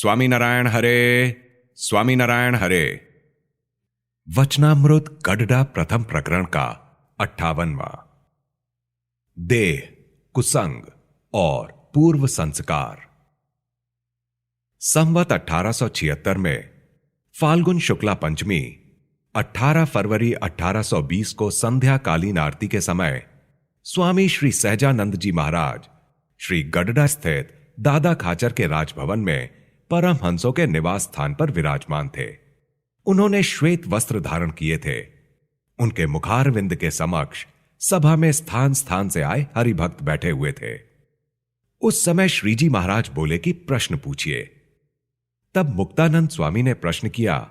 स्वामीनारायण हरे, स्वामीनारायण हरे। वचनामृत गडडा प्रथम प्रकरण का 58वां। देह, कुसंग और पूर्व संस्कार। संवत 1876 में फाल्गुन शुक्ला पंचमी 18 फरवरी 1820 को संध्याकालीन आरती के समय स्वामी श्री सहजानंद जी महाराज श्री गडडा स्थित दादा खाचर के राजभवन में परमहंसों के निवास स्थान पर विराजमान थे। उन्होंने श्वेत वस्त्र धारण किए थे। उनके मुखारविंद के समक्ष सभा में स्थान स्थान से आए हरिभक्त बैठे हुए थे। उस समय श्रीजी महाराज बोले कि प्रश्न पूछिए। तब मुक्तानंद स्वामी ने प्रश्न किया,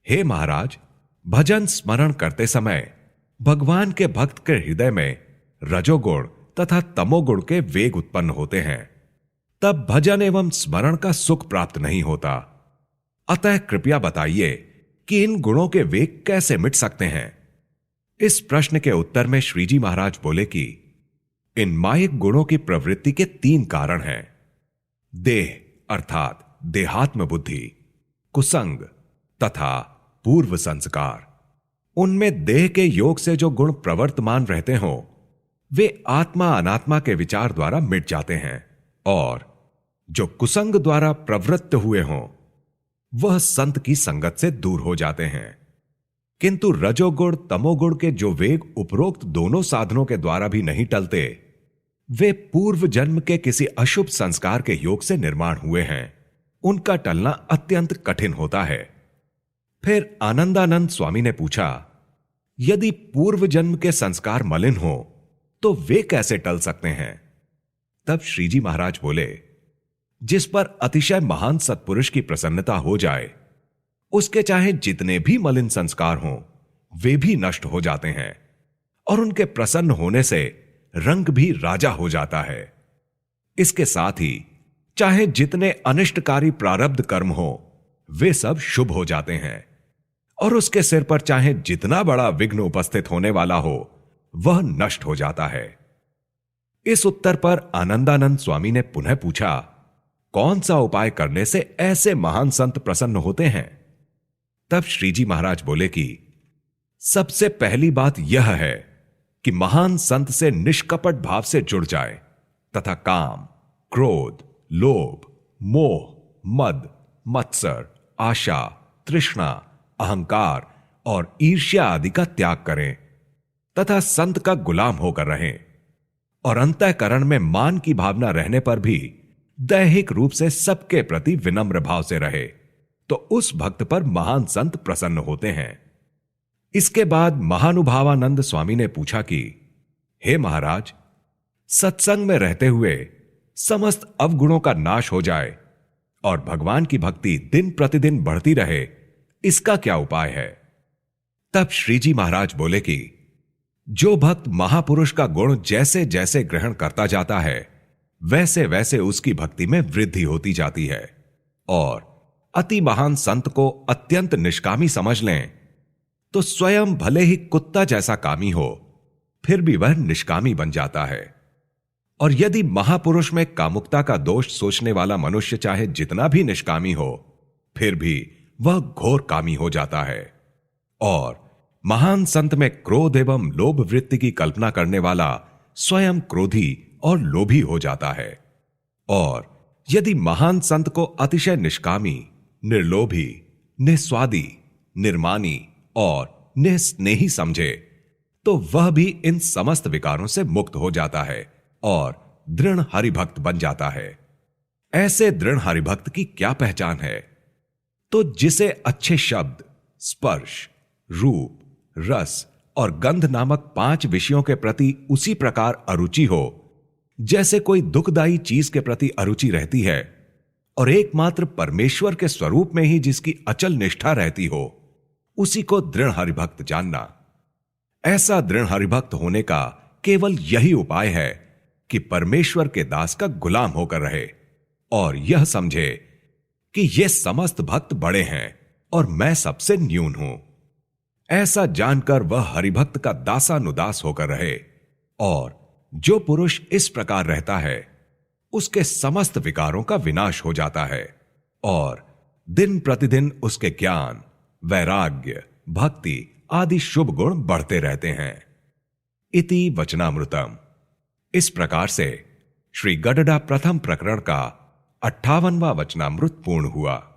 हे महाराज, भजन स्मरण करते समय भगवान के भक्त के हृदय में रजोगुण तथा तमोगुण के वेग उत्पन्न होते हैं, तब भजन एवं स्मरण का सुख प्राप्त नहीं होता। अतः कृपया बताइए कि इन गुणों के वेग कैसे मिट सकते हैं। इस प्रश्न के उत्तर में श्रीजी महाराज बोले कि इन मायिक गुणों की प्रवृत्ति के 3 कारण हैं। देह अर्थात देहात्म बुद्धि, कुसंग तथा पूर्व संस्कार। उनमें देह के योग से जो गुण प्रवर्तमान रहते हों वे आत्मा अनात्मा के विचार द्वारा मिट जाते हैं, और जो कुसंग द्वारा प्रवृत्त हुए हों वह संत की संगत से दूर हो जाते हैं। किंतु रजोगुण तमोगुण के जो वेग उपरोक्त दोनों साधनों के द्वारा भी नहीं टलते, वे पूर्व जन्म के किसी अशुभ संस्कार के योग से निर्माण हुए हैं। उनका टलना अत्यंत कठिन होता है। फिर आनंदानंद स्वामी ने पूछा, यदि पूर्व जन्म के संस्कार मलिन हो तो वे कैसे टल सकते हैं। तब श्रीजी महाराज बोले, जिस पर अतिशय महान सत्पुरुष की प्रसन्नता हो जाए उसके चाहे जितने भी मलिन संस्कार हों वे भी नष्ट हो जाते हैं, और उनके प्रसन्न होने से रंग भी राजा हो जाता है। इसके साथ ही चाहे जितने अनिष्टकारी प्रारब्ध कर्म हो वे सब शुभ हो जाते हैं, और उसके सिर पर चाहे जितना बड़ा विघ्न उपस्थित होने वाला हो वह नष्ट हो जाता है। इस उत्तर पर आनंदानंद स्वामी ने पुनः पूछा, कौन सा उपाय करने से ऐसे महान संत प्रसन्न होते हैं। तब श्रीजी महाराज बोले कि सबसे पहली बात यह है कि महान संत से निष्कपट भाव से जुड़ जाए तथा काम, क्रोध, लोभ, मोह, मद, मत्सर, आशा, तृष्णा, अहंकार और ईर्ष्या आदि का त्याग करें तथा संत का गुलाम होकर रहें, और अंतःकरण में मान की भावना रहने पर भी दैहिक रूप से सबके प्रति विनम्र भाव से रहे, तो उस भक्त पर महान संत प्रसन्न होते हैं। इसके बाद महानुभावानंद स्वामी ने पूछा कि हे महाराज, सत्संग में रहते हुए समस्त अवगुणों का नाश हो जाए और भगवान की भक्ति दिन प्रतिदिन बढ़ती रहे, इसका क्या उपाय है। तब श्रीजी महाराज बोले कि जो भक्त महापुरुष का गुण जैसे जैसे ग्रहण करता जाता है वैसे वैसे उसकी भक्ति में वृद्धि होती जाती है, और अति महान संत को अत्यंत निष्कामी समझ लें तो स्वयं भले ही कुत्ता जैसा कामी हो फिर भी वह निष्कामी बन जाता है। और यदि महापुरुष में कामुकता का दोष सोचने वाला मनुष्य चाहे जितना भी निष्कामी हो फिर भी वह घोर कामी हो जाता है। और महान संत में क्रोध एवं लोभ वृत्ति की कल्पना करने वाला स्वयं क्रोधी और लोभी हो जाता है। और यदि महान संत को अतिशय निष्कामी, निर्लोभी, निस्वादी, निर्मानी और निस्नेही समझे तो वह भी इन समस्त विकारों से मुक्त हो जाता है और दृढ़ हरिभक्त बन जाता है। ऐसे दृढ़ हरिभक्त की क्या पहचान है। तो जिसे अच्छे शब्द, स्पर्श, रूप, रस और गंध नामक 5 विषयों के प्रति उसी प्रकार अरुचि हो जैसे कोई दुखदायी चीज के प्रति अरुचि रहती है, और एकमात्र परमेश्वर के स्वरूप में ही जिसकी अचल निष्ठा रहती हो, उसी को दृढ़ हरिभक्त जानना। ऐसा दृढ़ हरिभक्त होने का केवल यही उपाय है कि परमेश्वर के दास का गुलाम होकर रहे और यह समझे कि ये समस्त भक्त बड़े हैं और मैं सबसे न्यून हूं। ऐसा जानकर वह हरिभक्त का दासानुदास होकर रहे, और जो पुरुष इस प्रकार रहता है उसके समस्त विकारों का विनाश हो जाता है और दिन प्रतिदिन उसके ज्ञान, वैराग्य, भक्ति आदि शुभ गुण बढ़ते रहते हैं। इति वचनामृतम। इस प्रकार से श्री गडडा प्रथम प्रकरण का 58वां वचनामृत पूर्ण हुआ।